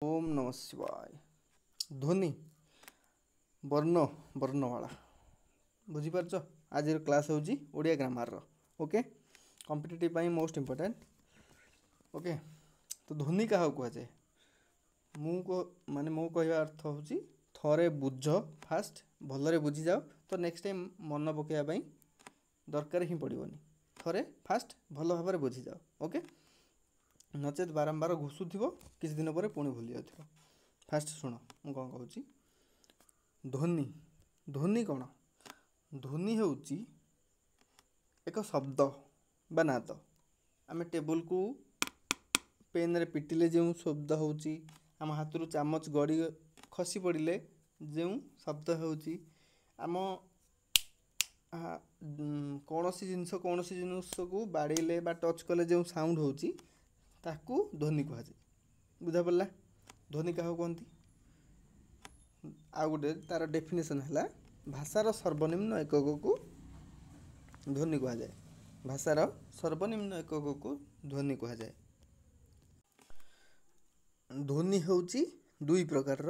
ओम नमः शिवाय। ध्वनि वर्ण वर्णमाला बुझीपार। आज क्लास हूँ Odia grammar okay competitive most important. Okay तो ध्वनि क्या कहुए माने मो कह अर्थ हूँ थरे बुझ फास्ट भलरे बुझी जाओ तो नेक्स्ट टाइम मन पकड़ाई दरकार ही पड़ोनी। थरे फास्ट भल भाव बुझी जाओ ओके नचेत बारंबार घुषुव किसी दिन पर पुणी भूली जाओ। फास्ट शुण मु कौन कहूँ ध्वनि ध्वनि कौन ध्वनि हूँ एक शब्द बा नाद आम टेबुल को पेन रे पिटिले जो शब्द हूँ आम हाथ रू चामच गड़ी खसी पड़े जो शब्द हूँ आम कौन सी जिनस को बाड़े बा टच कले जो साउंड हूँ ताकू ध्वनि कहुए। बुझा पड़ा ध्वनि क्या कहती आ गोटे तार डेफिनेशन है भाषार सर्वनिम्न एकक को ध्वनि कहुए। भाषार सर्वनिम्न एकक को ध्वनि कहुए। ध्वनि हूँ दुई प्रकार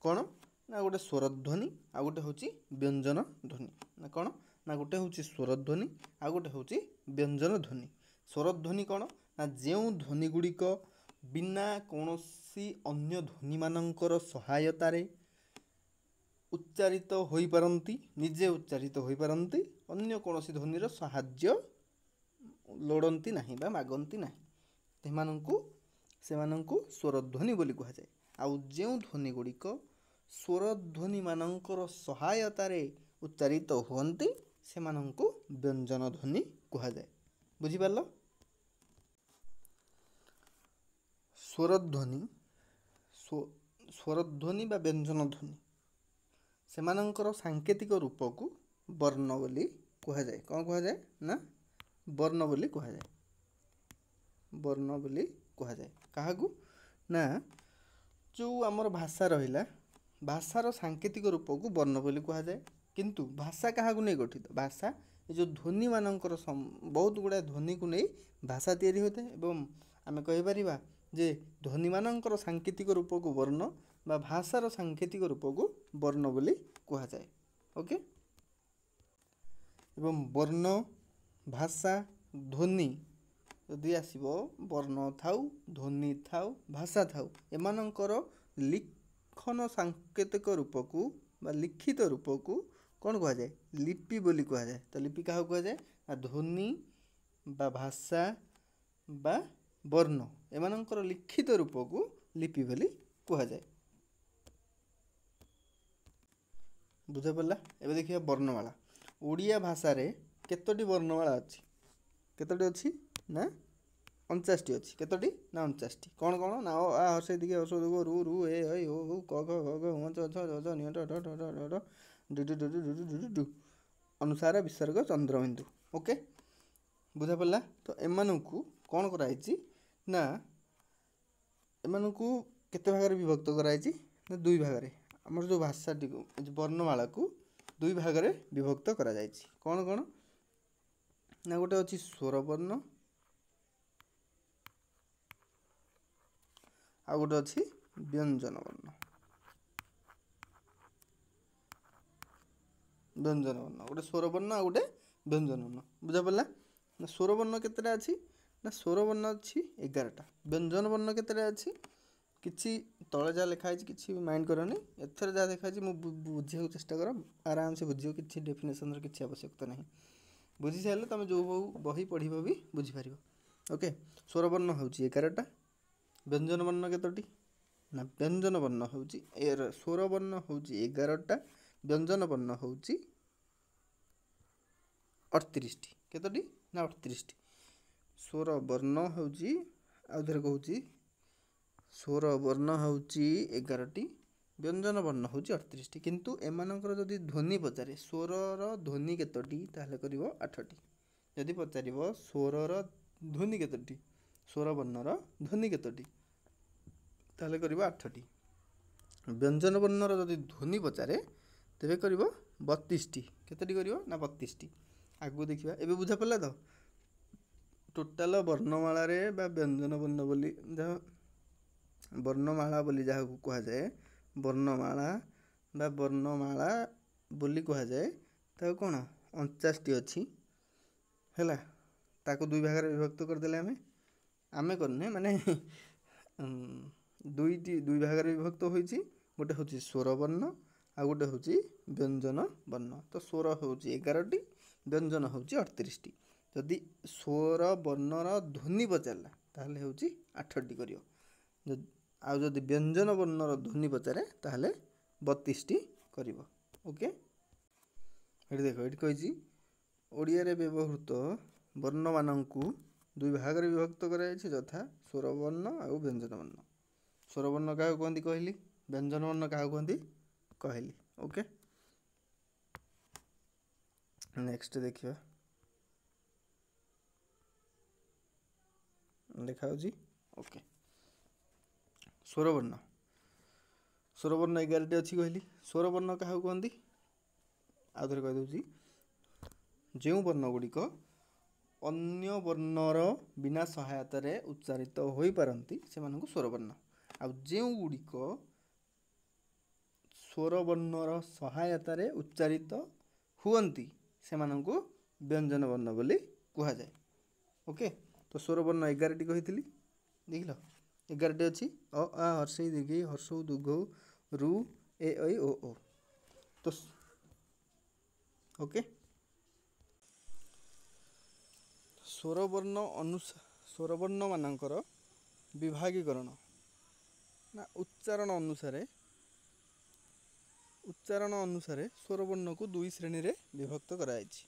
कौन ना गोटे स्वर ध्वनि आ गोटे हूँ व्यंजन ध्वनि ना कौन ना गोटे हूँ स्वर ध्वनि आ गोटे हूँ व्यंजन ध्वनि। स्वर ध्वनि कौन ना जो ध्वनि गुड़िक बिना कौन अन्य ध्वनि मानकर सहायतार उच्चारित हो पारती निजे उच्चारित हो पारती अन्य कौन ध्वनिर साहाय्य लोड़ती ना बा मागती ना से स्वर ध्वनि बोली कहुए। आउ जो ध्वनि गुड़िक स्वर ध्वनि मानकर सहायतार उच्चारित होती से व्यंजन ध्वनि कहुए। बुझिपार स्वरध्वनि स्वरध्वनि बा व्यंजन ध्वनि सेमानंकर सांकेतिक रूप को वर्ण बोली कहुए। कौन कहुए ना वर्ण बोली कहुए। वर्ण बोली कहुए क्या ना जो आमर भाषा रहा भाषार सांकेतिक रूप को वर्ण बोली कहुए। किंतु भाषा क्या नहीं गठित भाषा जो ध्वनि मानकर बहुत गुड़ा ध्वनि को नहीं भाषा तैयारी होता है एवं आम कहीपर जे ध्वनि मानकर सांकेतिक रूप को वर्ण बा भाषार सांकेतिक रूप को वर्ण बोली कहुए। ओके एवं वर्ण भाषा ध्वनि यदि आसो वर्ण थाउ ध्वनि थाउ भाषा थाउ एमानंकर लिखन सांकेतिक रूप को बा लिखित रूप को कौन कहुए लिपि बोली कहुए। तो लिपि क्या कहुए ध्वनि बा भाषा बा वर्ण एमानंकर लिखित रूप को लिपि बोली कहुए। बुझा पड़ा एवं देखिए वर्णमाला ओडिया भाषा रे केतोटी वर्णमाला अच्छी केतोटी अच्छी ना 49 अच्छी केतोटी ना 49 कौन कौन ना आ हर्षे दिखे हर्ष दुख रु रु ए ऐ ओ उ क ख ग घ ङ च छ ज झ ञ ट ढ ढ ढ ढ do do do do do do do अनुसार विसर्ग चंद्रबिंदु। ओके बुझा पड़ा तो एमानकु कौन कराई ना एमानकु केते भाग विभक्त कराई ना दुई भाग आमर जो भाषाटी वर्णमाला को दुई भाग विभक्त करा जायछि। कौन कौन ना गोटे अच्छी स्वरवर्ण आ गोटे अच्छी व्यंजन वर्ण। व्यंजन वर्ण गोटे स्वरवर्ण आ गोटे व्यंजन वर्ण बुझा पड़ा ना स्वरवर्ण केतेटा अच्छी ना स्वरवर्ण अच्छी 11टा व्यंजन वर्ण केतेटा अच्छी किसी तले जहाँ लिखाई किसी माइंड करनी एथर जहाँ देखा बुझे चेष्टा कर आराम से बुझ कि डेफिनेशन किसी आवश्यकता नहीं बुझी सारे तुम जो बही पढ़ भी बुझीपार। ओके स्वरवर्ण हूँ 11टा व्यंजन वर्ण केतोटी ना व्यंजन वर्ण हूँ स्वरवर्ण हूँ 11टा व्यंजन वर्ण हूँ 38 केतोटी ना 38 स्वरवर्ण हूँ आउे कहूँ स्वर वर्ण हूँ 11टी व्यंजन वर्ण हूँ 38 किंतु एमानकर जदि ध्वनि पचारे स्वरर ध्वनि केतोटी ताहले करिवो 8टी जदि पचारिवो स्वरर ध्वनि केतोटी स्वर वर्णर ध्वनि केतोटी ताहले करिवो 8टी व्यंजन वर्णर जदि ध्वनि पचारे तेबे करिवो 32टी केतोटी करिवो ना 32टी आगु देखिबा एबे बुझा पड़ला तो टोटाल वर्णमाला रे बा व्यंजन वर्ण बोली ବର୍ଣ୍ଣମାଳା ବୋଲି ଯାହାକୁ କୁହାଯାଏ, ବର୍ଣ୍ଣମାଳା ବା ବର୍ଣ୍ଣମାଳା ବୋଲି କୁହାଯାଏ, ତାକୁ କ'ଣ 49ଟି ଅଛି ହେଲା। ତାକୁ ଦୁଇ ଭାଗରେ ବିଭକ୍ତ କରିଦେଲେ ଆମେ କରୁନେ ମାନେ ଦୁଇ ଭାଗରେ ବିଭକ୍ତ ହୋଇଛି। ଗୋଟେ ହେଉଛି ସ୍ୱର ବର୍ଣ୍ଣ ଆଉ ଗୋଟେ ହେଉଛି ବ୍ୟଞ୍ଜନ ବର୍ଣ୍ଣ। ତ ସ୍ୱର ହେଉଛି 11ଟି, ବ୍ୟଞ୍ଜନ ହେଉଛି 38ଟି। ଯଦି ସ୍ୱର ବର୍ଣ୍ଣର ଧ୍ୱନି ପଚାରିଲା ତାହେଲେ ହେଉଛି 8ଟି କରିବ। ଆଉ ଯଦି ବ୍ୟଞ୍ଜନ ବର୍ଣ୍ଣର ଧ୍ୱନି ପଚାରେ ତାହେଲେ 32ଟି କରିବ। ଓକେ, ଏଠି ଦେଖ, ଏଠି କହିଛି ଓଡ଼ିଆରେ ବ୍ୟବହୃତ ବର୍ଣ୍ଣମାନଙ୍କୁ ଦୁଇ ଭାଗରେ ବିଭକ୍ତ କରାଯାଇଛି, ଯଥା ସ୍ୱରବର୍ଣ୍ଣ ଆଉ ବ୍ୟଞ୍ଜନ ବର୍ଣ୍ଣ। ସ୍ୱରବର୍ଣ୍ଣ କାହାକୁ କୁହନ୍ତି କହିଲି, ବ୍ୟଞ୍ଜନ ବର୍ଣ୍ଣ କାହାକୁ କୁହନ୍ତି କହିଲି। ଓକେ, ନେକ୍ସଟ ଦେଖିବା, ଦେଖାଉଛି। ଓକେ, ସ୍ୱରବର୍ଣ୍ଣ 11ଟି ଅଛି କହିଲି। ସ୍ୱରବର୍ଣ୍ଣ କାହାକୁ କୁହନ୍ତି, ଆଉ ଥରେ କହିଦେଉଛି। ଯେଉଁ ବର୍ଣ୍ଣ ଗୁଡ଼ିକ ଅନ୍ୟ ବର୍ଣ୍ଣର ବିନା ସହାୟତାରେ ଉଚ୍ଚାରିତ ହୋଇପାରନ୍ତି ସେମାନଙ୍କୁ ସ୍ୱରବର୍ଣ୍ଣ। ଆଉ ଯେଉଁ ଗୁଡ଼ିକ ସ୍ୱରବର୍ଣ୍ଣର ସହାୟତାରେ ଉଚ୍ଚାରିତ ହୁଅନ୍ତି ସେମାନଙ୍କୁ ବ୍ୟଞ୍ଜନ ବର୍ଣ୍ଣ ବୋଲି କୁହାଯାଏ। ଓକେ, ତ ସ୍ୱରବର୍ଣ୍ଣ 11ଟି କହିଥିଲି, ଦେଖିଲ 11ଟି ଅଛି। ଅ ଆ ହର୍ଷେଇ ଦୀର୍ଘେଇ ହର୍ଷଉ ଦୁଘଉ ରୁ ଏ ଐ ଓ ଓ। ତ ଓକେ, ସ୍ୱରବର୍ଣ୍ଣ ମାନଙ୍କର ବିଭାଗୀକରଣ ନା ଉଚ୍ଚାରଣ ଅନୁସାରେ ସ୍ୱରବର୍ଣ୍ଣକୁ ଦୁଇ ଶ୍ରେଣୀରେ ବିଭକ୍ତ କରାଯାଇଛି।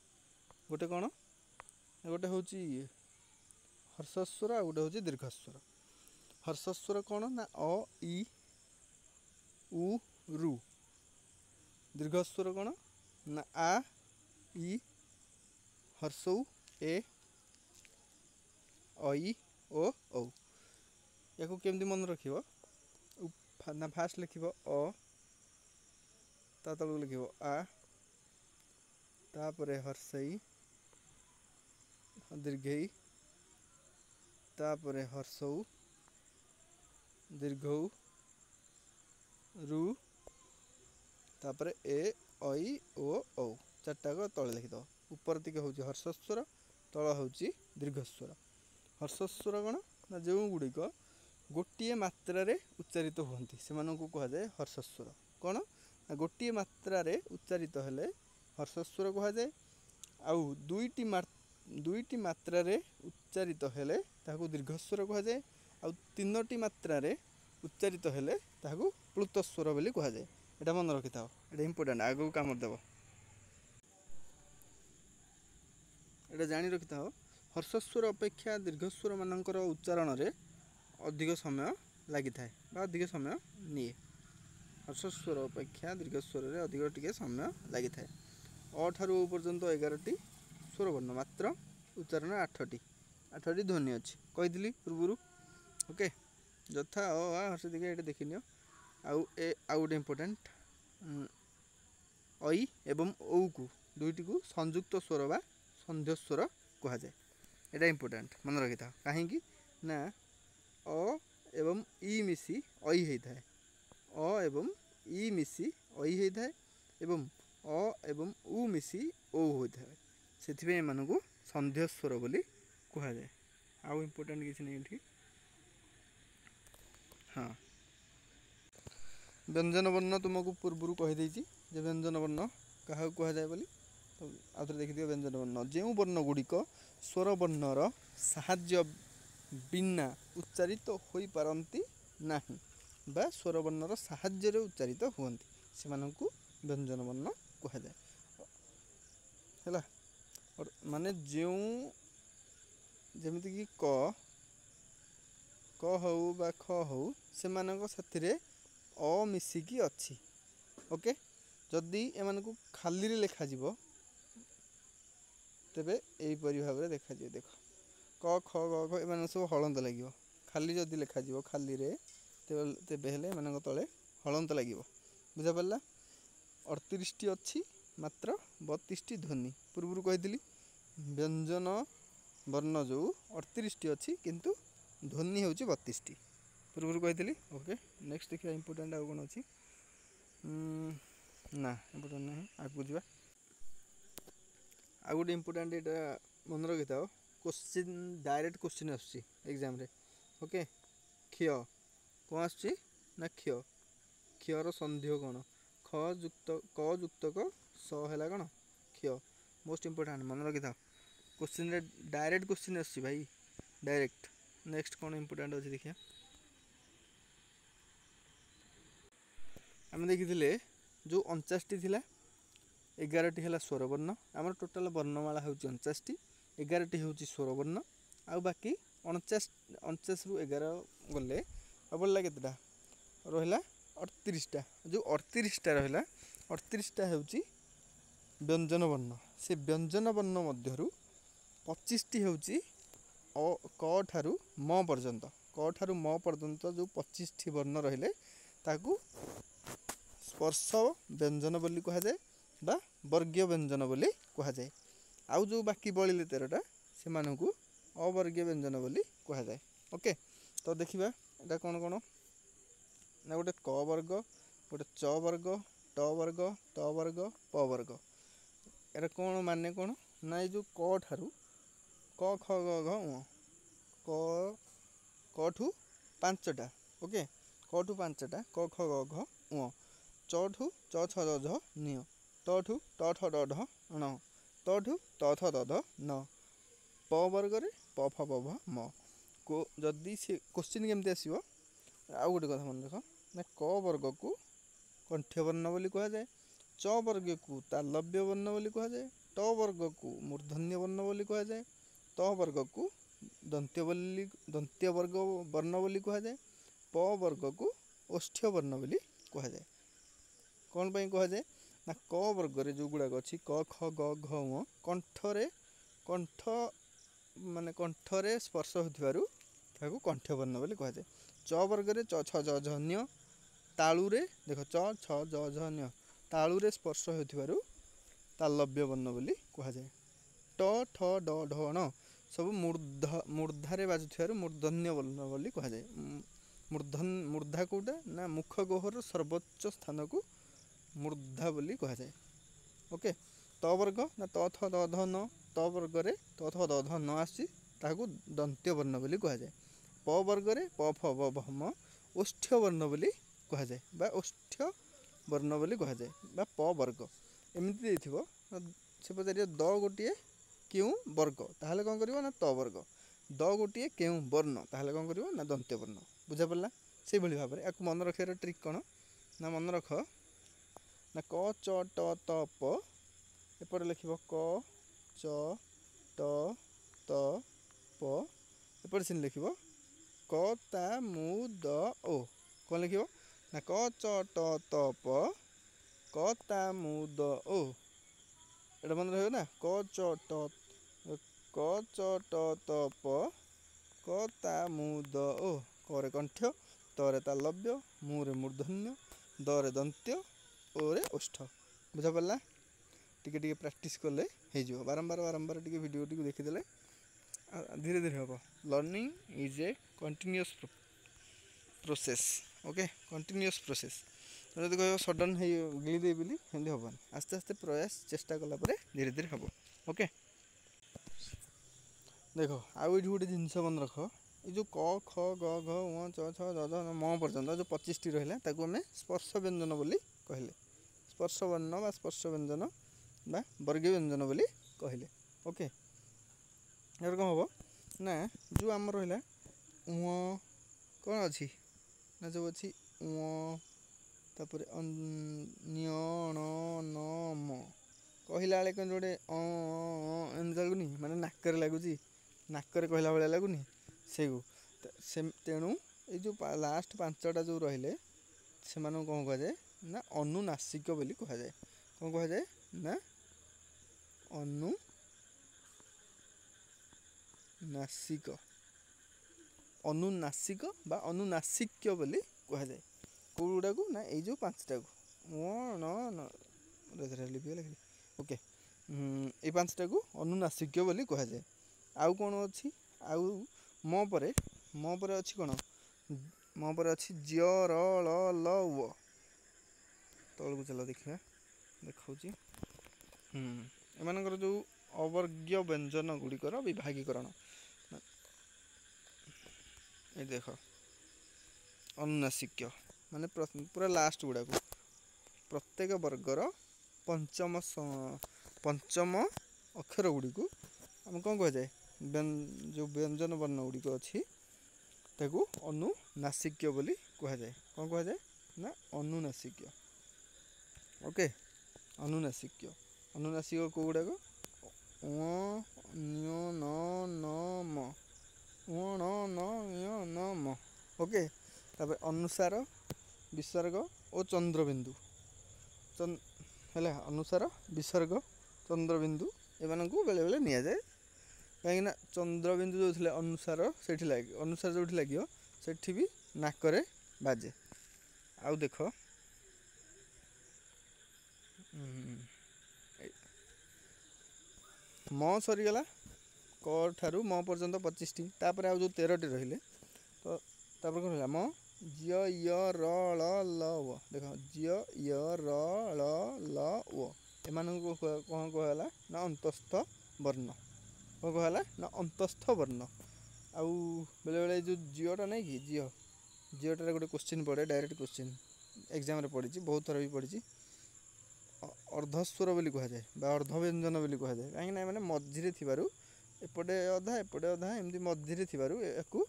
ଗୋଟେ କ'ଣ, ଗୋଟେ ହେଉଛି ହର୍ଷସ୍ୱର ଆଉ ଗୋଟେ ହେଉଛି ଦୀର୍ଘସ୍ୱର। ହର୍ଷସ୍ୱର କ'ଣ ନା ଅ ଇ ଉ ରୁ। ଦୀର୍ଘସ୍ୱର କ'ଣ ନା ଆ ଇ ହର୍ଷଉ ଏ ଐ ଓ ଔ। ୟାକୁ କେମିତି ମନେ ରଖିବ ନା, ଫାଷ୍ଟ ଲେଖିବ ଅ, ତା ତଳକୁ ଲେଖିବ ଆ, ତାପରେ ହର୍ଷେଇ ଦୀର୍ଘେଇ, ତାପରେ ହର୍ଷଉ ଦୀର୍ଘଉ ରୁ, ତାପରେ ଏ ଐ ଓ ଔ। ଚାରିଟାକ ତଳେ ଲେଖିଦେବ। ଉପର ଟିକେ ହେଉଛି ହର୍ଷସ୍ୱର, ତଳ ହେଉଛି ଦୀର୍ଘସ୍ୱର। ହର୍ଷସ୍ୱର କ'ଣ ନା ଯେଉଁ ଗୁଡ଼ିକ ଗୋଟିଏ ମାତ୍ରାରେ ଉଚ୍ଚାରିତ ହୁଅନ୍ତି ସେମାନଙ୍କୁ କୁହାଯାଏ ହର୍ଷସ୍ୱର। କ'ଣ ନା ଗୋଟିଏ ମାତ୍ରାରେ ଉଚ୍ଚାରିତ ହେଲେ ହର୍ଷସ୍ୱର କୁହାଯାଏ। ଆଉ ଦୁଇଟି ମାତ୍ରାରେ ଉଚ୍ଚାରିତ ହେଲେ ତାହାକୁ ଦୀର୍ଘସ୍ୱର କୁହାଯାଏ। ଆଉ 3ଟି ମାତ୍ରାରେ ଉଚ୍ଚାରିତ ହେଲେ ତାହାକୁ ପ୍ଲୁତସ୍ୱର ବୋଲି କୁହାଯାଏ। ଏଇଟା ମନେ ରଖିଥାଅ, ଏଇଟା ଇମ୍ପୋର୍ଟାଣ୍ଟ, ଆଗକୁ କାମ ଦେବ। ଏଇଟା ଜାଣି ରଖିଥାଅ, ହର୍ଷସ୍ୱର ଅପେକ୍ଷା ଦୀର୍ଘସ୍ୱର ମାନଙ୍କର ଉଚ୍ଚାରଣରେ ଅଧିକ ସମୟ ଲାଗିଥାଏ ବା ଅଧିକ ସମୟ ନିଏ। ହର୍ଷସ୍ୱର ଅପେକ୍ଷା ଦୀର୍ଘସ୍ୱରରେ ଅଧିକ ଟିକେ ସମୟ ଲାଗିଥାଏ। ଅ ଠାରୁ ଓ ପର୍ଯ୍ୟନ୍ତ 11ଟି ସ୍ୱରବର୍ଣ୍ଣ, ମାତ୍ର ଉଚ୍ଚାରଣ 8ଟି ଧ୍ୱନି ଅଛି, କହିଥିଲି ପୂର୍ବରୁ। ଓକେ, ଯଥା ଅ ଆ ହର୍ଷେଇ ଦୀର୍ଘେଇ, ଏଇଟା ଦେଖିନିଅ। ଆଉ ଗୋଟେ ଇମ୍ପୋର୍ଟାଣ୍ଟ, ଐ ଏବଂ ଔକୁ ଦୁଇଟିକୁ ସଂଯୁକ୍ତ ସ୍ୱର ବା ସନ୍ଧ୍ୟସ୍ୱର କୁହାଯାଏ। ଏଇଟା ଇମ୍ପୋର୍ଟାଣ୍ଟ, ମନେ ରଖିଥାଅ। କାହିଁକି ନା ଅ ଏବଂ ଇ ମିଶି ଐ ହେଇଥାଏ, ଅ ଏବଂ ଇ ମିଶି ଐ ହେଇଥାଏ ଏବଂ ଅ ଏବଂ ଉ ମିଶି ଔ ହୋଇଥାଏ। ସେଥିପାଇଁ ଏମାନଙ୍କୁ ସନ୍ଧ୍ୟସ୍ୱର ବୋଲି କୁହାଯାଏ। ଆଉ ଇମ୍ପୋର୍ଟାଣ୍ଟ କିଛି ନାହିଁ ଏଠି। ହଁ, ବ୍ୟଞ୍ଜନ ବର୍ଣ୍ଣ ତୁମକୁ ପୂର୍ବରୁ କହିଦେଇଛି ଯେ ବ୍ୟଞ୍ଜନ ବର୍ଣ୍ଣ କାହାକୁ କୁହାଯାଏ ବୋଲି। ତ ଆଉ ଥରେ ଦେଖିଦିଅ, ବ୍ୟଞ୍ଜନ ବର୍ଣ୍ଣ ଯେଉଁ ବର୍ଣ୍ଣ ଗୁଡ଼ିକ ସ୍ୱରବର୍ଣ୍ଣର ସାହାଯ୍ୟ ବିନା ଉଚ୍ଚାରିତ ହୋଇପାରନ୍ତି ନାହିଁ ବା ସ୍ୱରବର୍ଣ୍ଣର ସାହାଯ୍ୟରେ ଉଚ୍ଚାରିତ ହୁଅନ୍ତି ସେମାନଙ୍କୁ ବ୍ୟଞ୍ଜନ ବର୍ଣ୍ଣ କୁହାଯାଏ। ହେଲା, ମାନେ ଯେମିତିକି କ ହଉ ବା ଖ ହଉ, ସେମାନଙ୍କ ସାଥିରେ ଅ ମିଶିକି ଅଛି। ଓକେ, ଯଦି ଏମାନଙ୍କୁ ଖାଲିରେ ଲେଖାଯିବ ତେବେ ଏହିପରି ଭାବରେ ଦେଖାଯିବ। ଦେଖ, କ ଖ ଗ ଘ ଏମାନଙ୍କୁ ସବୁ ହଳନ୍ତ ଲାଗିବ। ଖାଲି ଯଦି ଲେଖାଯିବ ଖାଲିରେ ତେବେ ହେଲେ ଏମାନଙ୍କ ତଳେ ହଳନ୍ତ ଲାଗିବ। ବୁଝାପଡ଼ିଲା? 38ଟି ଅଛି, ମାତ୍ର 32ଟି ଧ୍ୱନି। ପୂର୍ବରୁ କହିଥିଲି ବ୍ୟଞ୍ଜନ ବର୍ଣ୍ଣ ଯେଉଁ 38ଟି ଅଛି କିନ୍ତୁ ଧ୍ୱନି ହେଉଛି 32ଟି। पूर्व कही ओके नेक्स्ट देखिए इंपोर्टेंट आउ कौन अच्छी ना इंपोर्टेंट ना आगे जा आ गोटे इंपोर्टेंट यहाँ मन रखी था क्वेश्चन डायरेक्ट क्वेश्चन एग्जाम रे ओके क्षय कौन आसुची ना क्षय क्षयर संदेह कौन ख युक्त क युक्त क स है कौन क्षय मोस्ट इंपोर्टेंट मन रखी था क्वेश्चन रे डायरेक्ट क्वेश्चन आसुची भाई डायरेक्ट नेक्स्ट कौन इंपोर्टेंट अच्छी देखिए आम देखी जो 49टी थिला 11टी है स्वरवर्ण आम टोटाल वर्णमाला हूँ 49टी 11टी हूँ स्वरवर्ण आउ बाकी 49 रु 11 गले बढ़ला केतेटा रहा 38टा जो 38टा रहा 38टा हूँ व्यंजन वर्ण से व्यंजन वर्ण मध्यरु 25टी हूँ क ठारू म पर्यंत क ठारू म पर्यंत जो 25टी वर्ण रहिले ताकू स्पर्श व्यंजन बोली कह जाए बा वर्गीय व्यंजन बोली कह जाए आउ जो बाकी बलिले 13टा से मानकू अवर्गीय व्यंजन बोली कह जाए ओके तो देखिबा एटा कौन कौन ना गोटे क वर्ग गोटे च वर्ग ट वर्ग त वर्ग प वर्ग एटा कौन माने कौन ना जो क ठारू क ख ग घ ङ क ठू 5टा ओके क ठू 5टा क ख ग घ ङ च ठू च छ ज झ ञ ट ठू ट ठ ड ढ ण त ठू त थ द ध न प वर्ग रे प फ ब भ म को जदि से क्वेश्चन केमती आसीबो आउ गोटे कथा मन रख ना क वर्ग को कंठ्य वर्ण बोली कह जाए च वर्ग को तालव्य वर्ण बोली कह जाए ट वर्ग को मूर्धन्य वर्ण बोली कह जाए त वर्ग को दंत्य वर्ग वर्ण बोली कह जाए प वर्ग को ओष्ठ्य वर्ण बोली कह जाए कौन पर कह जाए ना क वर्ग रे जो गुड़ाक अच्छी क ख ग घ ङ कंठ माने कंठरे स्पर्श होथिबारु ताकू कंठ्य वर्ण बोली कह जाए च वर्ग रे च छ ज झ ञ तालु रे देखो च छ ज झ ञ तालु रे स्पर्श होथिबारु तालव्य वर्ण बोली कह जाए ट ठ ड ढ ण सब मूर्धारे बाजुथिबारु मूर्धन्य वर्ण बोली कह जाए मूर्धा कोटा ना मुख गहर सर्वोच्च स्थान को मूर्धा बोली कह जाए ओके त वर्ग ना त थ द ध न त वर्ग रे त थ द ध न आसी ताकू दंत्य वर्ण बोली कह जाए प वर्ग रे प फ ब भ म ओष्ठ्य वर्ण बोली कह जाए बा ओष्ठ्य वर्ण बोली कह जाए बा प वर्ग एमती देथिबो से पचार द गोटे क्यों वर्ग ताहले कौन करिवो ना त वर्ग द गोटे क्यों वर्ण ताहले कौन करिवो ना दंत्य वर्ण बुझा पड़ला से भली भाव में या मन रखार ट्रिक कौन ना मन रख ना क च ट त प एपटे लिख क च ट त प एपटे सीन लिख क ता मु द ओ कौन लिख ना क च ट त प क ता मु द ओ एटा मन रह ना क च ट त प क ता मु द ओ क रे कंठ्य त रे तालव्य मु रे मूर्धन्य द रे दंत्य ओ रे ओष्ठ बुझा पड़ला टिके प्रैक्टिस कले हो बारंबार बारंबार टिके वीडियो टी देखीदे धीरे धीरे हम learning is a continuous process okay continuous process जब कह सडन गिलीदे बोली हेल्दी हेनी आस्ते आस्ते प्रयास चेष्टा कलापर धीरे धीरे हम ओके देख आउ ये गोटे जिनस मन रख ये जो क ख ग घ ङ च छ ज झ म पर्यंत जो 25टी रहा ताकू आम स्पर्श व्यंजन बोली कहले स्पर्श वर्ण बा स्पर्श व्यंजन बा वर्गीय व्यंजन बोली कहले ओके यार कौन हम ना जो आम रहा कौन अच्छी ना जो अच्छी तापर न्य ण न म कहला बेले कौन जोड़े एमती लगुनि माने नाक लगुच नाक कहला भाया लगुनि से तेणु ये जो लास्ट 5टा जो रहिले से कौन कह जाए ना अनुनासिक बोली कह जाए कौन कह जाए ना अनुनासिक बा अनुनासिक्य बोली कह जाए कौड़ा को ना ये जो 5टा को ओके ये 5टा को अनुनासिक्य बोली कह जाए आउ कौन अच्छी आउ म परे अच्छी कौन म पर अच्छी ज्य र ल ल व तलू चल देखा देखा एमानकर जो अवर्ग्य व्यंजन गुड़िकर विभागीकरण ये देख अनुनासिक माने पूरा लास्ट गुड़ा को प्रत्येक वर्गर पंचम अक्षर गुड़ी को आम कौन कह जाए जो व्यंजन वर्ण गुड़िक अच्छी ताकू अनुनासिक बोली कह जाए कौन कह जाए ना अनुनासिक ओके अनुनासिक अनुनासिक को गुड़ाक न न म न न न म ओके तापर अनुसार विसर्ग और चंद्रबिंदु है अनुसार विसर्ग चंद्रबिंदु एमान बेले बेले नि जाए कहीं चंद्रबिंदु जो थे अनुसार से लगे अनुसार जो लगे से भी नाकरे बाजे आउ देख म सरीगला क ठारू म पर्यंत 25 टी तापर आउ जो 13 टी रहिले तो तापर कौन म ज्य य र ल ल व देख ज्य य र ल ल व एमान कौन कहला ना अंतस्थ वर्ण कौन कहला ना अंतस्थ वर्ण आउ बेले बेले जो जियोटा नहीं कि जियोटार गोटे क्वेश्चन पड़े डायरेक्ट क्वेश्चन एग्जाम पड़ी बहुत थर भी पड़ी अर्धस्वर बोली कह जाए अर्धव्यंजन बोली कह जाए कहीं मैंने मझीरे थिबारु एपटे अधा एमती मझीरे थिबारु याकू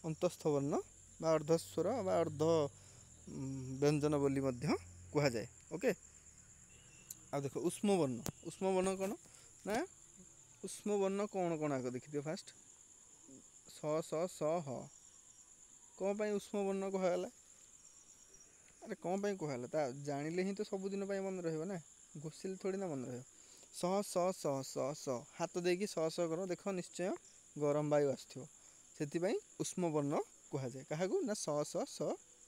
अंतस्थ वर्ण बा अर्धस्वर बा अर्ध व्यंजन बोली मध्य कह जाए ओके आ देख उष्म वर्ण कौन ना उष्म वर्ण कौन कौन आग देखी फास्ट स ह कौन पाई उष्म वर्ण कहला अरे कौन पाई कहला ता जानिले ही तो सबुदिन मन रहिबो ना घोषिले थोड़ी ना मन रहिबो स हाथ देकी स कर देख निश्चय गरम वायु आसथिबो सेति उष्म वर्ण कह जाए क्या ना स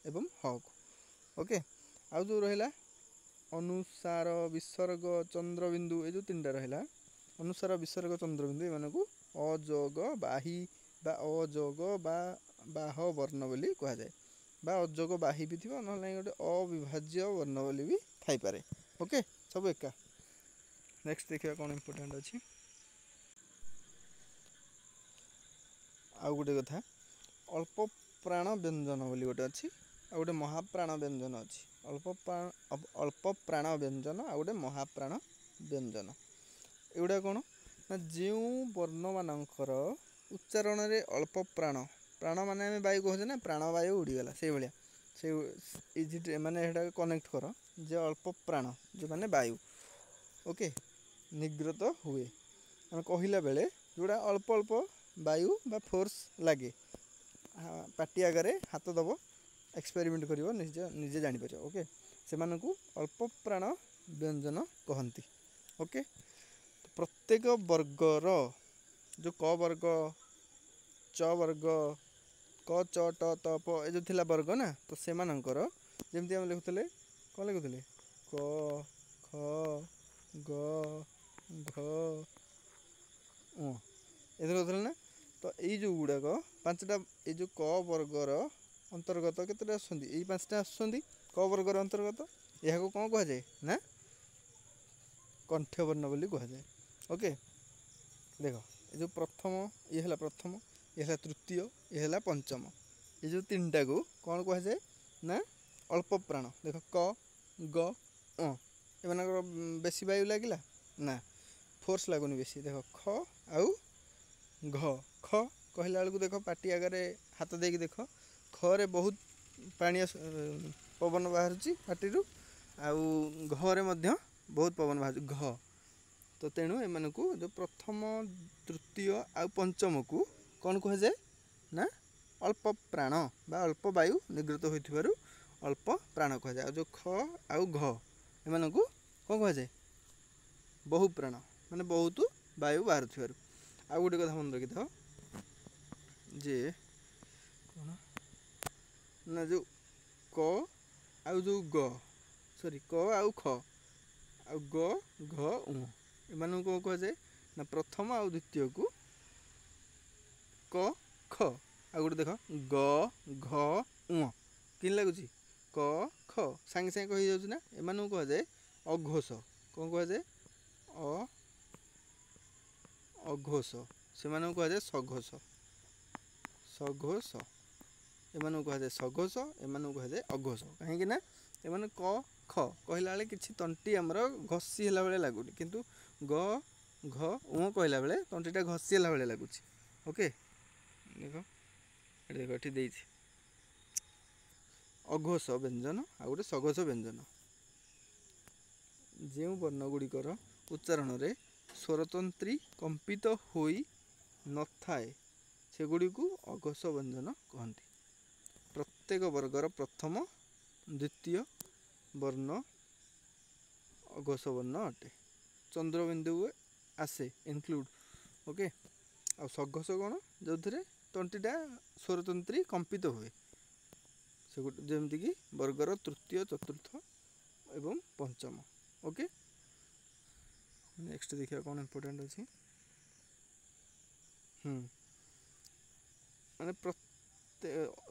एवं ह को ओके आउ जो रहिला अनुसार विसर्ग चंद्रबिंदु ये जो तीनटा रहिला अनुसार विसर्ग चंद्रबिंदु एमानकू अजोग बाही बा अजोग बा बाह वर्ण बोली कह जाए बा अजोग बाही भी थी ना गोटे अविभाज्य वर्ण बोली भी थाई पारे ओके सब एका नेक्स्ट देखिए कौन इम्पोर्टेंट अच्छी आउ गोटे कथा अल्प प्राण व्यंजन बोली गोटे अच्छी आ गोटे महाप्राण व्यंजन अच्छी अल्प प्राण व्यंजन आ गोटे महाप्राण व्यंजन एगुड़ा कौन ना जो वर्ण मानकर उच्चारण रे अल्प प्राण प्राण माने आम वायु कहे ना प्राणवायु उड़ीगला से भाया से इजी माने कनेक्ट कर जे अल्प प्राण जो माने वायु ओके निगृत हुए आम कहला बेले जोड़ा अल्प अल्प वायु बा फोर्स लगे पाटी आगे हाथ दब एक्सपेरिमेंट कर निजे जापर ओके से अल्प प्राण व्यंजन कहती ओके प्रत्येक वर्गर जो क वर्ग च वर्ग क च ट त प ये जो थिला वर्ग ना तो से जमती आम लिखुले कौन लिखुले क ख ग घ ए ना तो ये जो गुड़ाक पांचटा ये जो क वर्गर अंतर्गत केते आसुँच ये पांचटा आसुँच क वर्गर अंतर्गत यह कौन कह जाए ना कंठ्यवर्ण बोली कह जाए ओके देख ये जो प्रथम ये है प्रथम ये है तृतीय ये है पंचम ये जो तीन टा को कौन कह जाए ना अल्प प्राण देख क ग एमान बेसी वायु लगिला ना फोर्स लगुनि बेसी देख ख आउ घ ख कहला बेलू देख पाटी आगे हाथ देकी देख खरे बहुत पानी पवन बाहर पाटी आउ घरे बहुत पवन बाहर घ तो तेणु एम को जो प्रथम तृतीय आ पंचम को कौन कह जाए ना अल्प प्राण बा अल्प वायु निगृत हो अल्प प्राण कह जाए जो ख आउ घ एम को कौन कह जाए बहु प्राण माने बहुत वायु बाहर थी आउ गोटे कथा मन रखी था जे कौन ना जो क आउ जो ग सॉरी क आउ ख आउ ग घ उ एम कौन कह जाए ना प्रथम आउ द्वितीय को क ख आ गोटे देख ग घ ଉଁ କିନ୍ ଲାଗୁଛି କ ଖ ସାଙ୍ଗେ ସାଙ୍ଗେ କହିଯାଉଛି ନା, ଏମାନଙ୍କୁ କୁହାଯାଏ ଅଘୋଷ। କ'ଣ କୁହାଯାଏ? ଅଘୋଷ। ସେମାନଙ୍କୁ କୁହାଯାଏ ସଘୋଷ। ସଘୋଷ। ଏମାନଙ୍କୁ କୁହାଯାଏ ସଘୋଷ, ଏମାନଙ୍କୁ କୁହାଯାଏ ଅଘୋଷ। କାହିଁକି ନା ଏମାନେ କ ଖ କହିଲା ବେଳେ କିଛି ତଣ୍ଟି ଆମର ଘଷି ହେଲା ଭଳିଆ ଲାଗୁନି, କିନ୍ତୁ ଗ ଘ ଉଁ କହିଲା ବେଳେ ତଣ୍ଟିଟା ଘଷି ହେଲା ଭଳିଆ ଲାଗୁଛି। ଓକେ, ଦେଖ ଏଠି ଦେଇଛି ଅଘୋଷ ବ୍ୟଞ୍ଜନ ଆଉ ଗୋଟେ ସଘୋଷ ବ୍ୟଞ୍ଜନ। ଯେଉଁ ବର୍ଣ୍ଣ ଗୁଡ଼ିକର ଉଚ୍ଚାରଣରେ ସ୍ୱରତନ୍ତ୍ରୀ କମ୍ପିତ ହୋଇ ନଥାଏ ସେଗୁଡ଼ିକୁ ଅଘୋଷ ବ୍ୟଞ୍ଜନ କହନ୍ତି। ପ୍ରତ୍ୟେକ ବର୍ଗର ପ୍ରଥମ ଦ୍ୱିତୀୟ ବର୍ଣ୍ଣ ଅଘୋଷ ବର୍ଣ୍ଣ ଅଟେ। ଚନ୍ଦ୍ରବିନ୍ଦୁ ଆସେ ଇନକ୍ଲୁଡ୍। ଓକେ, ଆଉ ସଘୋଷ କ'ଣ? ଯେଉଁଥିରେ ତଣ୍ଟିଟା ସ୍ୱରତନ୍ତ୍ରୀ କମ୍ପିତ ହୁଏ, ସେଗୁଡ଼ା ଯେମିତିକି ବର୍ଗର ତୃତୀୟ ଚତୁର୍ଥ ଏବଂ ପଞ୍ଚମ। ଓକେ, ନେକ୍ସଟ ଦେଖିବା କ'ଣ ଇମ୍ପୋର୍ଟାଣ୍ଟ ଅଛି। ମାନେ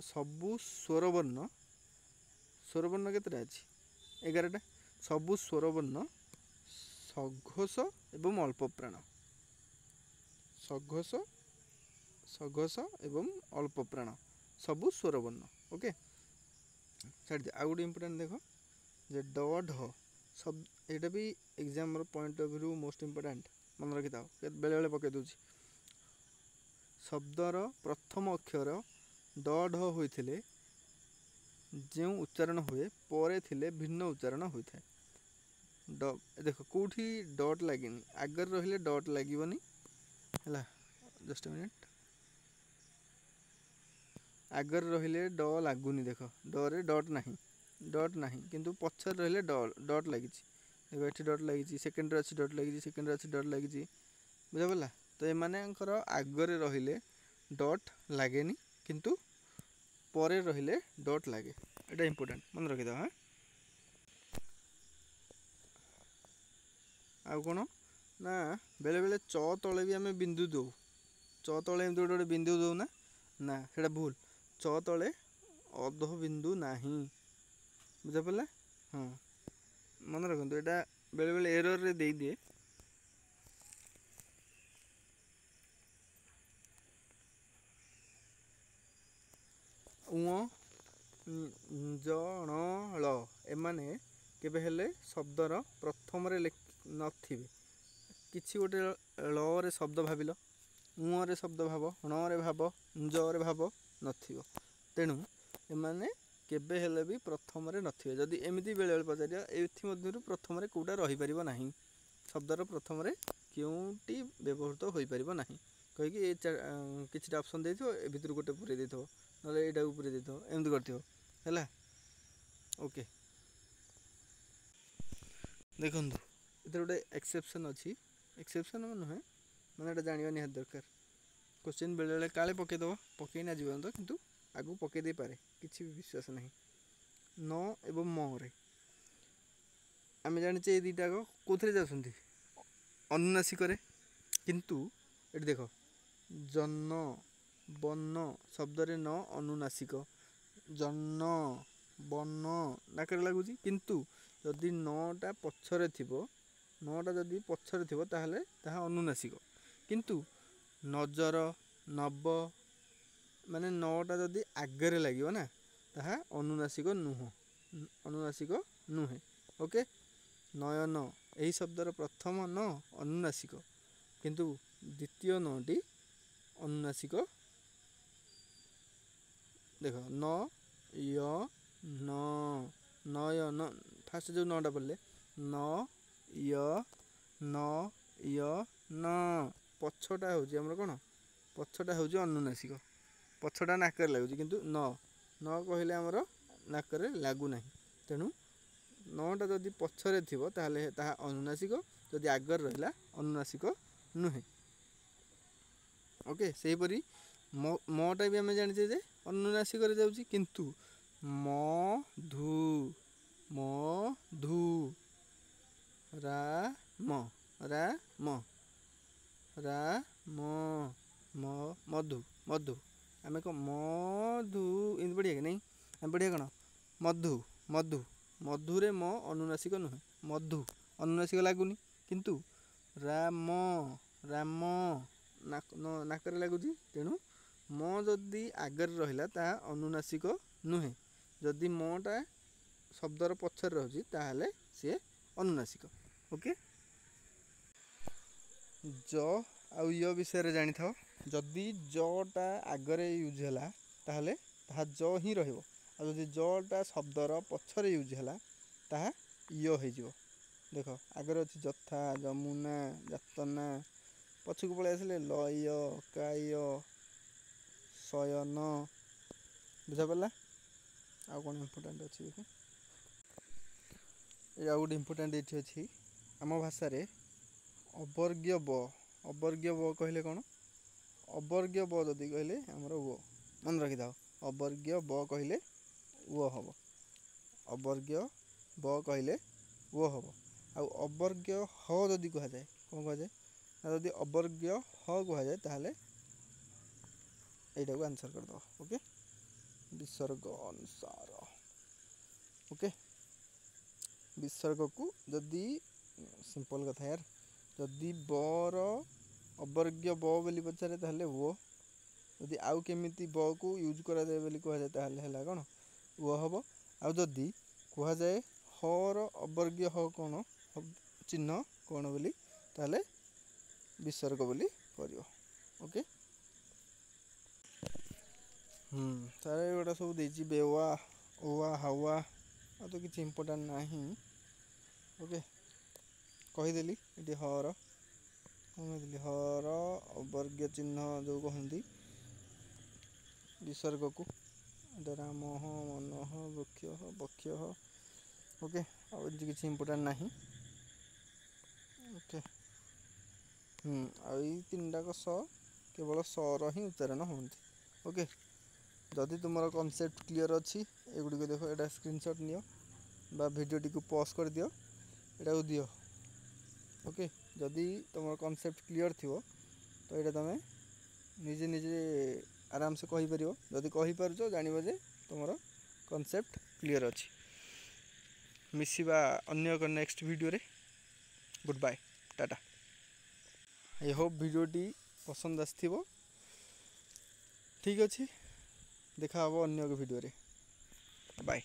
ସବୁ ସ୍ୱରବର୍ଣ୍ଣ କେତେଟା ଅଛି? 11ଟା। ସବୁ ସ୍ୱରବର୍ଣ୍ଣ ସଘୋଷ ଏବଂ ଅଳ୍ପ ପ୍ରାଣ। ସଘୋଷ ଏବଂ ଅଳ୍ପ ପ୍ରାଣ ସବୁ ସ୍ୱରବର୍ଣ୍ଣ। ଓକେ, ଛାଡ଼ିଦିଅ। ଆଉ ଗୋଟେ ଇମ୍ପୋର୍ଟାଣ୍ଟ ଦେଖ ଯେ ଡ଼ ଢ ଶବ୍ଦ, ଏଇଟା ବି ଏକ୍ଜାମ୍ର point of view most important, ମନେ ରଖିଥାଅ, ବେଳେବେଳେ ପକାଇ ଦେଉଛି। ଶବ୍ଦର ପ୍ରଥମ ଅକ୍ଷର ଡ଼ ଢ ହୋଇଥିଲେ ଯେଉଁ ଉଚ୍ଚାରଣ ହୁଏ ପରେ ଥିଲେ ଭିନ୍ନ ଉଚ୍ଚାରଣ ହୋଇଥାଏ। ଦେଖ କେଉଁଠି ଡଟ୍ ଲାଗିନି, ଆଗରେ ରହିଲେ ଡଟ୍ ଲାଗିବନି ହେଲା। ଜଷ୍ଟ ମିନିଟ୍, ଆଗରେ ରହିଲେ ଡ଼ ଲାଗୁନି, ଦେଖ ଡରେ ଡଟ୍ ନାହିଁ, କିନ୍ତୁ ପଛରେ ରହିଲେ ଡଟ୍ ଲାଗିଛି। ଦେଖ ଏଠି ଡଟ୍ ଲାଗିଛି, ସେକେଣ୍ଡରେ ଅଛି ଡଟ୍ ଲାଗିଛି, ସେକେଣ୍ଡରେ ଅଛି ଡଟ୍ ଲାଗିଛି, ବୁଝିପାରିଲା? ତ ଏମାନଙ୍କର ଆଗରେ ରହିଲେ ଡଟ୍ ଲାଗେନି, କିନ୍ତୁ ପରେ ରହିଲେ ଡଟ୍ ଲାଗେ। ଏଇଟା ଇମ୍ପୋର୍ଟାଣ୍ଟ, ମନେ ରଖିଥାଅ। ଆଉ କ'ଣ ନା ବେଳେବେଳେ ଚ ତଳେ ବି ଆମେ ବିନ୍ଦୁ ଦେଉ। ଚ ତଳେ ଏମିତି ଗୋଟେ ବିନ୍ଦୁ ଦେଉ ନା, ସେଇଟା ଭୁଲ। ଚ ତଳେ ଅଧ ବିନ୍ଦୁ ନାହିଁ, ବୁଝିପାରିଲା? ହଁ, ମନେ ରଖନ୍ତୁ, ଏଇଟା ବେଳେବେଳେ ଏରର୍ରେ ଦେଇଦିଏ। ଜଣଳ ଏମାନେ କେବେ ହେଲେ ଶବ୍ଦର ପ୍ରଥମରେ ନଥିବେ। କିଛି ଗୋଟେ ଳରେ ଶବ୍ଦ ଭାବିଲ, ରେ ଶବ୍ଦ ଭାବ, ଣରେ ଭାବ, ଜରେ ଭାବ, ନଥିବ। ତେଣୁ ଏମାନେ କେବେ ହେଲେ ବି ପ୍ରଥମରେ ନଥିବେ। ଯଦି ଏମିତି ବେଳେବେଳେ ପଚାରିବା, ଏଥିମଧ୍ୟରୁ ପ୍ରଥମରେ କେଉଁଟା ରହିପାରିବ ନାହିଁ, ଶବ୍ଦର ପ୍ରଥମରେ କେଉଁଟି ବ୍ୟବହୃତ ହୋଇପାରିବ ନାହିଁ କହିକି ଏ କିଛିଟା ଅପସନ୍ ଦେଇଥିବ, ଏ ଭିତରୁ ଗୋଟେ ପୁରେଇ ଦେଇଥିବ, ନହେଲେ ଏଇଟାକୁ ପୁରେଇ ଦେଇଥିବ, ଏମିତି କରିଥିବ ହେଲା। ଓକେ, ଦେଖନ୍ତୁ ଏଥିରେ ଗୋଟେ ଏକ୍ସେପସନ୍ ଅଛି। ଏକ୍ସେପସନ୍ ନୁହେଁ, ମାନେ ଏଇଟା ଜାଣିବା ନିହାତି ଦରକାର। କୋଶ୍ଚିନ୍ ବେଳେବେଳେ କାଳେ ପକାଇଦେବ, ପକାଇନା ଜୀବନ, କିନ୍ତୁ ଆଗକୁ ପକାଇ ଦେଇପାରେ, କିଛି ବି ବିଶ୍ୱାସ ନାହିଁ। ନ ଏବଂ ମରେ ଆମେ ଜାଣିଛେ ଏ ଦୁଇଟାକ କେଉଁଥିରେ ଯାଉଛନ୍ତି? ଅନୁନାସିକରେ। କିନ୍ତୁ ଏଠି ଦେଖ ଜନ ବନ ଶବ୍ଦରେ ନ ଅନୁନାସିକ, ଜନ ବନ ନାକରେ ଲାଗୁଛି, କିନ୍ତୁ ଯଦି ନଟା ପଛରେ ଥିବ, ତାହେଲେ ତାହା ଅନୁନାସିକ। କିନ୍ତୁ ନଜର ନବ ମାନେ ନଟା ଯଦି ଆଗରେ ଲାଗିବ ନା, ତାହା ଅନୁନାସିକ ନୁହେଁ। ଓକେ, ନୟନ ଏହି ଶବ୍ଦର ପ୍ରଥମ ନ ଅନୁନାସିକ, କିନ୍ତୁ ଦ୍ୱିତୀୟ ନଟି ଅନୁନାସିକ। ଦେଖ ନ ୟ ନ ନୟନ, ଫାଷ୍ଟ ଯେଉଁ ନଟା ପଡ଼ିଲେ ନ ୟ ନ ୟ ନ, ପଛଟା ହେଉଛି ଆମର କ'ଣ? ପଛଟା ହେଉଛି ଅନୁନାସିକ, ପଛଟା ନାକରେ ଲାଗୁଛି, କିନ୍ତୁ ନ କହିଲେ ଆମର ନାକରେ ଲାଗୁନାହିଁ। ତେଣୁ ନଟା ଯଦି ପଛରେ ଥିବ ତାହେଲେ ତାହା ଅନୁନାସିକ, ଯଦି ଆଗରେ ରହିଲା ଅନୁନାସିକ ନୁହେଁ। ଓକେ, ସେହିପରି ମଟା ବି ଆମେ ଜାଣିଛେ ଯେ ଅନୁନାସିକରେ ଯାଉଛି, କିନ୍ତୁ ମଧୁ ରାମ ମଧୁ ଆମେ କ'ଣ ମଧୁ ଏମିତି ପଢ଼ିବା କି ନାହିଁ? बढ़िया कौन मधु मधु मधुरे म अनुनासिक नुहे मधु अनुनासिक लगुनि किंतु राम राम नाकरे लगुच तेणु म जदि आगर रहा ता अनुनासिक नुहे जदि मटा शब्दर पछर रही ताहले सी अनुनासिक ओके ज आउ य विषय जानी था जदि जटा आगरे यूज है ताहले ताहा ज ही रहिबो आ जदि जटा शब्दर पछरे यूज है ताहा य हो देख आगरे अच्छी जथा जमुना जातना पछक पलि आसले लय काय शयन बुझा पड़ा आउ कौन इम्पोर्टाट अच्छी देख ये आउ गोटे इम्पोर्टाट ये अच्छी आम भाषा अवर्ग्य ब कहले कौन अवर्ग्य ब जदि कहले आमर वो मन रखी था अवर्ग्य ब कहले वो हम अवर्ग्य ब कहले वो हम अवर्ग्य ह जदि कह जाए कौन कह जाए जदि अवर्ग्य ह कह जाए ताहले यू आंसर करदे ओके विसर्ग अनुसार ओके विसर्ग को जदि सिंपल कथा यार जदि बर अवर्ग्य ब बोली पचारे ताहले वो जदि आउ केमिति ब को यूज करा जाए बोली कह जाए ताहले हैला कोन वो हम आउ जदि कह जाए हर अवर्ग्य ह कौन चिन्ह कौन बोली ताहले विसर्ग बोली करियो ओके तारे गोटा सब देछि बेवा ओवा हावा आ तो किसी इम्पोर्टाट नहीं ओके कहीदेली ये हर कहीदेली हर अवर्ग्य चिन्ह जो कहती विसर्ग को राम मन वृक्ष बक्ष ओके आ किसी इम्पोर्टाट नहीं ओके आई तीन टाक स केवल सर ही उच्चारण होती ओके जदि तुम कनसेप्ट क्लीयर अच्छी एगुड़ी देख ये स्क्रीनशॉट नियो बा वीडियो टी पॉज कर दियो एटा को दियो ओके जदि तुम कनसेप्ट क्लीयर थी तो ये तुम निजे निजे आराम से कहीपर जदि कहीपर जान जे तुम कनसेप्ट क्लीयर अच्छी मिसिबा अन्य एक नेक्स्ट वीडियो रे good bye tata I hope वीडियोटी पसंद आसथिबो ठीक अच्छे देखा अन्य एक वीडियो रे बाय।